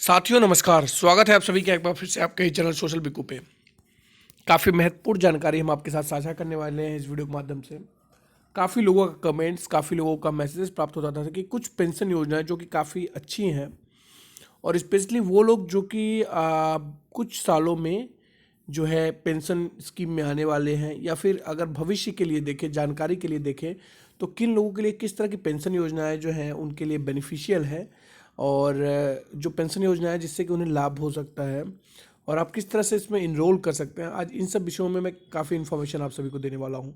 साथियों नमस्कार, स्वागत है आप सभी का एक बार फिर से आपके ही चैनल सोशल बिकू पे। काफ़ी महत्वपूर्ण जानकारी हम आपके साथ साझा करने वाले हैं इस वीडियो के माध्यम से। काफ़ी लोगों का कमेंट्स, काफ़ी लोगों का मैसेजेस प्राप्त होता था कि कुछ पेंशन योजनाएं जो कि काफ़ी अच्छी हैं और स्पेशली वो लोग जो कि कुछ सालों में जो है पेंशन स्कीम में आने वाले हैं, या फिर अगर भविष्य के लिए देखें, जानकारी के लिए देखें तो किन लोगों के लिए किस तरह की पेंशन योजनाएं जो हैं उनके लिए बेनिफिशियल है, और जो पेंशन योजना है जिससे कि उन्हें लाभ हो सकता है और आप किस तरह से इसमें इनरोल कर सकते हैं। आज इन सब विषयों में मैं काफ़ी इन्फॉर्मेशन आप सभी को देने वाला हूँ।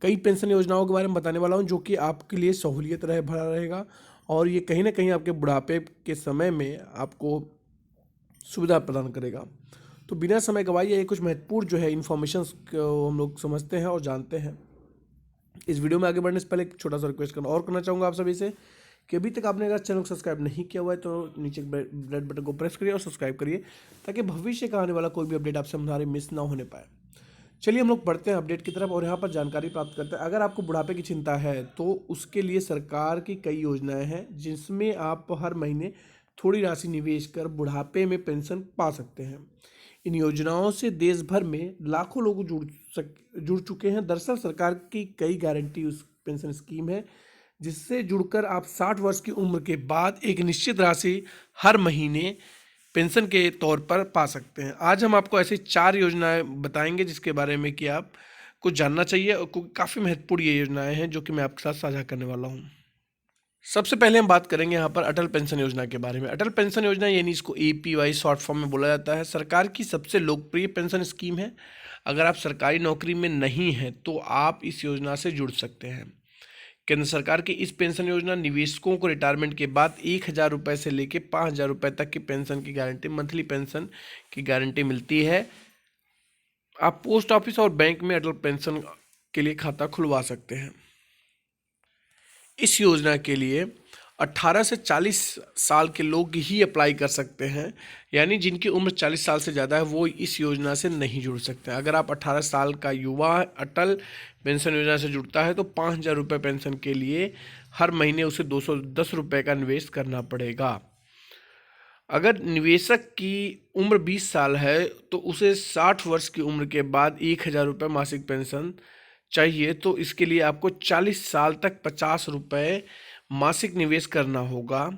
कई पेंशन योजनाओं के बारे में बताने वाला हूँ जो कि आपके लिए सहूलियत भरा रहेगा, और ये कहीं ना कहीं आपके बुढ़ापे के समय में आपको सुविधा प्रदान करेगा। तो बिना समय गवाए ये कुछ महत्वपूर्ण जो है इन्फॉर्मेशन को हम लोग समझते हैं और जानते हैं। इस वीडियो में आगे बढ़ने से पहले एक छोटा सा रिक्वेस्ट करना चाहूँगा आप सभी से कि अभी तक आपने अगर चैनल को सब्सक्राइब नहीं किया हुआ है तो नीचे रेड बटन को प्रेस करिए और सब्सक्राइब करिए, ताकि भविष्य का आने वाला कोई भी अपडेट आपसे हमारे मिस ना होने पाए। चलिए हम लोग बढ़ते हैं अपडेट की तरफ और यहाँ पर जानकारी प्राप्त करते हैं। अगर आपको बुढ़ापे की चिंता है तो उसके लिए सरकार की कई योजनाएं हैं जिसमें आप हर महीने थोड़ी राशि निवेश कर बुढ़ापे में पेंशन पा सकते हैं। इन योजनाओं से देश भर में लाखों लोग जुड़ चुके हैं। दरअसल सरकार की कई गारंटी उस पेंशन स्कीम है जिससे जुड़कर आप 60 वर्ष की उम्र के बाद एक निश्चित राशि हर महीने पेंशन के तौर पर पा सकते हैं। आज हम आपको ऐसी 4 योजनाएं बताएंगे जिसके बारे में कि आप कुछ जानना चाहिए, और काफ़ी महत्वपूर्ण ये योजनाएं हैं जो कि मैं आपके साथ साझा करने वाला हूँ। सबसे पहले हम बात करेंगे यहाँ पर अटल पेंशन योजना के बारे में। अटल पेंशन योजना यानी इसको APY शॉर्ट फॉर्म में बोला जाता है, सरकार की सबसे लोकप्रिय पेंशन स्कीम है। अगर आप सरकारी नौकरी में नहीं हैं तो आप इस योजना से जुड़ सकते हैं। केंद्र सरकार की इस पेंशन योजना निवेशकों को रिटायरमेंट के बाद 1,000 रुपये से लेकर 5,000 रुपये तक की पेंशन की गारंटी, मंथली पेंशन की गारंटी मिलती है। आप पोस्ट ऑफिस और बैंक में अटल पेंशन के लिए खाता खुलवा सकते हैं। इस योजना के लिए 18 से 40 साल के लोग ही अप्लाई कर सकते हैं, यानी जिनकी उम्र 40 साल से ज़्यादा है वो इस योजना से नहीं जुड़ सकते। अगर आप 18 साल का युवा अटल पेंशन योजना से जुड़ता है तो 5,000 रुपये पेंशन के लिए हर महीने उसे 210 रुपये का निवेश करना पड़ेगा। अगर निवेशक की उम्र 20 साल है तो उसे 60 वर्ष की उम्र के बाद 1,000 रुपये मासिक पेंशन चाहिए, तो इसके लिए आपको 40 साल तक 50 रुपये मासिक निवेश करना होगा।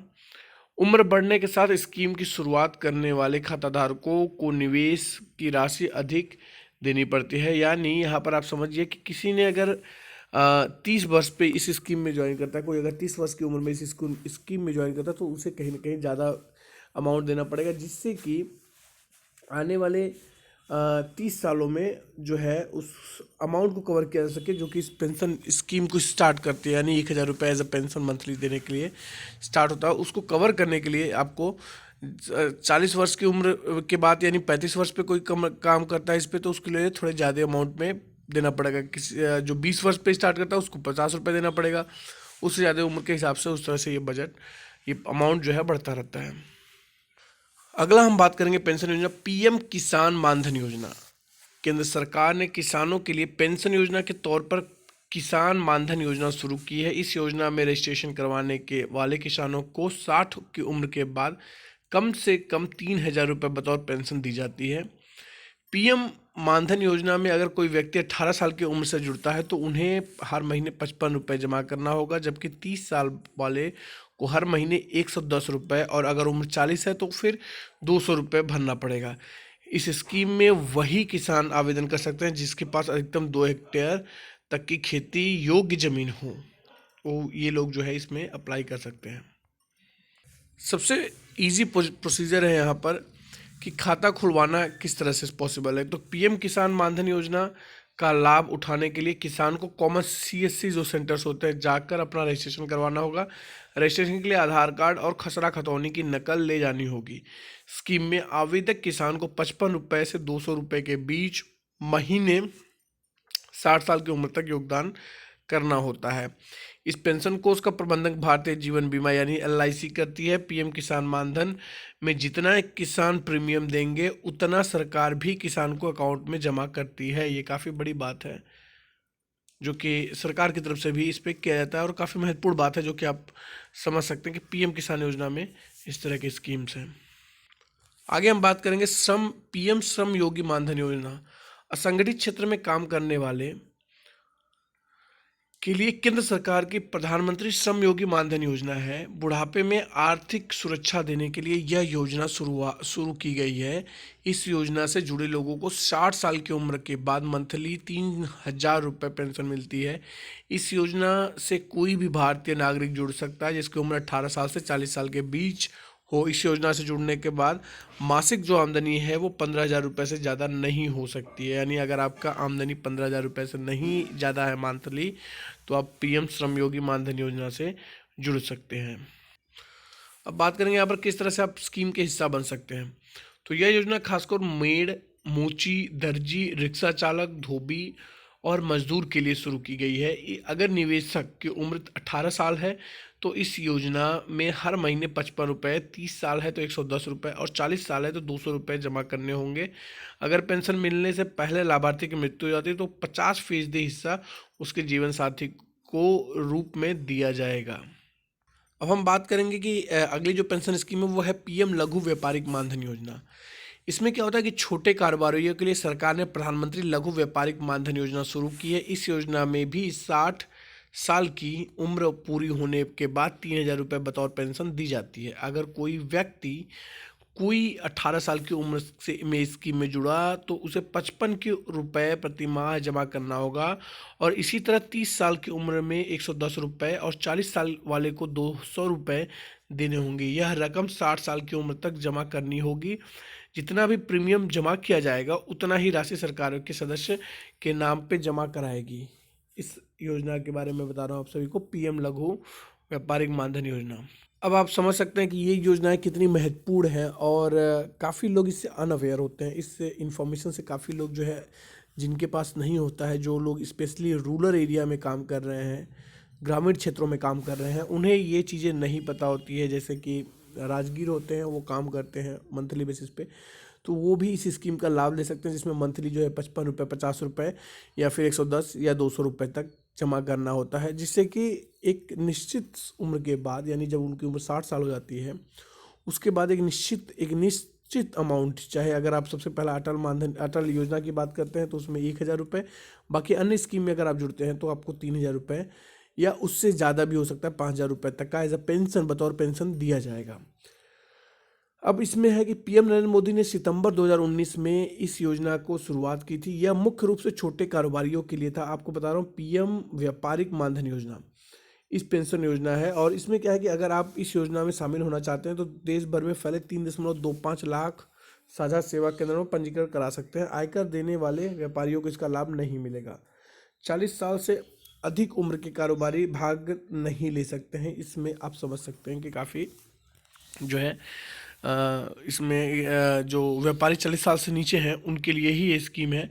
उम्र बढ़ने के साथ स्कीम की शुरुआत करने वाले खाताधारकों को निवेश की राशि अधिक देनी पड़ती है। यानी यहाँ पर आप समझिए कि किसी ने अगर 30 वर्ष पे इस स्कीम में ज्वाइन करता है, कोई अगर 30 वर्ष की उम्र में इस स्कीम में ज्वाइन करता है तो उसे कहीं ना कहीं ज़्यादा अमाउंट देना पड़ेगा, जिससे कि आने वाले 30 सालों में जो है उस अमाउंट को कवर किया जा सके जो कि इस पेंशन स्कीम को स्टार्ट करती है, यानी 1,000 रुपये एज अ पेंशन मंथली देने के लिए स्टार्ट होता है। उसको कवर करने के लिए आपको 40 वर्ष की उम्र के बाद, यानी 35 वर्ष पे कोई काम करता है इस पर, तो उसके लिए थोड़े ज़्यादा अमाउंट में देना पड़ेगा। किसी जो 20 वर्ष पे स्टार्ट करता है उसको 50 रुपये देना पड़ेगा। उससे ज़्यादा उम्र के हिसाब से उस तरह से ये अमाउंट जो है बढ़ता रहता है। अगला हम बात करेंगे पेंशन योजना PM किसान मानधन योजना। केंद्र सरकार ने किसानों के लिए पेंशन योजना के तौर पर किसान मानधन योजना शुरू की है। इस योजना में रजिस्ट्रेशन करवाने के वाले किसानों को 60 की उम्र के बाद कम से कम 3,000 रुपये बतौर पेंशन दी जाती है। PM मानधन योजना में अगर कोई व्यक्ति 18 साल की उम्र से जुड़ता है तो उन्हें हर महीने 55 रुपये जमा करना होगा, जबकि 30 साल वाले को हर महीने 110 रुपये, और अगर उम्र 40 है तो फिर 200 रुपये भरना पड़ेगा। इस स्कीम में वही किसान आवेदन कर सकते हैं जिसके पास अधिकतम 2 हेक्टेयर तक की खेती योग्य जमीन हो, वो ये लोग जो है इसमें अप्लाई कर सकते हैं। सबसे इजी प्रोसीजर है यहाँ पर कि खाता खुलवाना किस तरह से पॉसिबल है। तो PM किसान मानधन योजना का लाभ उठाने के लिए किसान को कॉमन CSC जो सेंटर्स होते हैं जाकर अपना रजिस्ट्रेशन करवाना होगा। रजिस्ट्रेशन के लिए आधार कार्ड और खसरा खतौनी की नकल ले जानी होगी। स्कीम में आवेदक किसान को 55 रुपये से 200 रुपये के बीच महीने 60 साल की उम्र तक योगदान करना होता है। इस पेंशन कोष का प्रबंधन भारतीय जीवन बीमा यानी LIC करती है। PM किसान मानधन में जितना एक किसान प्रीमियम देंगे उतना सरकार भी किसान को अकाउंट में जमा करती है। ये काफ़ी बड़ी बात है जो कि सरकार की तरफ से भी इस पर किया जाता है, और काफ़ी महत्वपूर्ण बात है जो कि आप समझ सकते हैं कि PM किसान योजना में इस तरह की स्कीम्स हैं। आगे हम बात करेंगे पीएम श्रम योगी मानधन योजना। असंगठित क्षेत्र में काम करने वाले के लिए केंद्र सरकार की प्रधानमंत्री श्रम योगी मानधन योजना है। बुढ़ापे में आर्थिक सुरक्षा देने के लिए यह योजना शुरू की गई है। इस योजना से जुड़े लोगों को 60 साल की उम्र के बाद मंथली 3,000 रुपये पेंशन मिलती है। इस योजना से कोई भी भारतीय नागरिक जुड़ सकता है जिसकी उम्र 18 साल से 40 साल के बीच हो। इस योजना से जुड़ने के बाद मासिक जो आमदनी है वो 15,000 रुपये से ज़्यादा नहीं हो सकती है। यानी अगर आपका आमदनी 15,000 रुपये से नहीं ज़्यादा है मंथली, तो आप पीएम श्रम योगी मानधन योजना से जुड़ सकते हैं। अब बात करेंगे यहाँ पर किस तरह से आप स्कीम के हिस्सा बन सकते हैं। तो यह योजना खासकर मेड, मोची, दर्जी, रिक्शा चालक, धोबी और मजदूर के लिए शुरू की गई है। अगर निवेशक की उम्र 18 साल है तो इस योजना में हर महीने 55 रुपये, 30 साल है तो 110 रुपये और 40 साल है तो 200 रुपये जमा करने होंगे। अगर पेंशन मिलने से पहले लाभार्थी की मृत्यु हो जाती है तो 50% हिस्सा उसके जीवन साथी को रूप में दिया जाएगा। अब हम बात करेंगे कि अगली जो पेंशन स्कीम है वो है पीएम लघु व्यापारिक मानधन योजना। इसमें क्या होता है कि छोटे कारोबारियों के लिए सरकार ने प्रधानमंत्री लघु व्यापारिक मानधन योजना शुरू की है। इस योजना में भी 60 साल की उम्र पूरी होने के बाद 3,000 रुपये बतौर पेंशन दी जाती है। अगर कोई व्यक्ति 18 साल की उम्र से स्कीम में जुड़ा तो उसे 55 रुपये प्रति माह जमा करना होगा और इसी तरह 30 साल की उम्र में 110 रुपये और 40 साल वाले को 200 रुपये देने होंगे। यह रकम 60 साल की उम्र तक जमा करनी होगी। जितना भी प्रीमियम जमा किया जाएगा उतना ही राशि सरकार के सदस्य के नाम पे जमा कराएगी। इस योजना के बारे में बता रहा हूँ आप सभी को, पीएम लघु व्यापारिक मानधन योजना। अब आप समझ सकते हैं कि ये योजनाएं कितनी महत्वपूर्ण है और काफ़ी लोग इससे अनअवेयर होते हैं। इस इन्फॉर्मेशन से काफ़ी लोग जो है जिनके पास नहीं होता है, जो लोग स्पेशली रूरल एरिया में काम कर रहे हैं, ग्रामीण क्षेत्रों में काम कर रहे हैं, उन्हें ये चीज़ें नहीं पता होती है। जैसे कि राजगीर होते हैं, वो काम करते हैं मंथली बेसिस पे, तो वो भी इस स्कीम का लाभ ले सकते हैं जिसमें मंथली जो है 55 रुपये, 50 रुपये या फिर 110 या 200 रुपये तक जमा करना होता है। जिससे कि एक निश्चित उम्र के बाद, यानी जब उनकी उम्र 60 साल हो जाती है, उसके बाद एक निश्चित अमाउंट, चाहे अगर आप सबसे पहला अटल योजना की बात करते हैं तो उसमें 1,000 रुपये, बाकी अन्य स्कीम में अगर आप जुड़ते हैं तो आपको 3,000 रुपये या उससे ज़्यादा भी हो सकता है, 5,000 रुपये तक का एज अ पेंशन, बतौर पेंशन दिया जाएगा। अब इसमें है कि पीएम नरेंद्र मोदी ने सितंबर 2019 में इस योजना को शुरुआत की थी। यह मुख्य रूप से छोटे कारोबारियों के लिए था। आपको बता रहा हूँ, पीएम व्यापारिक मानधन योजना इस पेंशन योजना है और इसमें क्या है कि अगर आप इस योजना में शामिल होना चाहते हैं तो देश भर में फैले 3.25 लाख साझा सेवा केंद्रों में पंजीकरण करा सकते हैं। आयकर देने वाले व्यापारियों को इसका लाभ नहीं मिलेगा। 40 साल से अधिक उम्र के कारोबारी भाग नहीं ले सकते हैं। इसमें आप समझ सकते हैं कि काफ़ी जो है इसमें जो व्यापारी 40 साल से नीचे हैं उनके लिए ही ये स्कीम है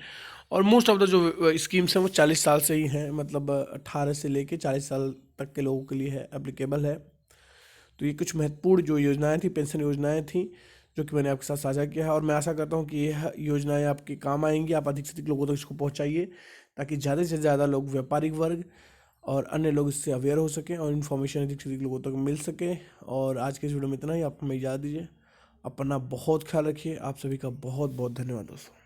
और मोस्ट ऑफ द जो स्कीम्स हैं वो 40 साल से ही हैं, मतलब 18 से लेके 40 साल तक के लोगों के लिए है, एप्लीकेबल है। तो ये कुछ महत्वपूर्ण जो योजनाएं थी, पेंशन योजनाएं थी, जो कि मैंने आपके साथ साझा किया है और मैं आशा करता हूँ कि यह योजनाएं आपके काम आएंगी। आप अधिक से अधिक लोगों तक इसको पहुँचाइए ताकि ज़्यादा से ज़्यादा लोग, व्यापारिक वर्ग और अन्य लोग इससे अवेयर हो सकें और इन्फॉर्मेशन अधिक से अधिक लोगों तक मिल सके। और आज के इस वीडियो में इतना ही। आप हमें इजाज़त दीजिए। अपना बहुत ख्याल रखिए। आप सभी का बहुत बहुत धन्यवाद दोस्तों।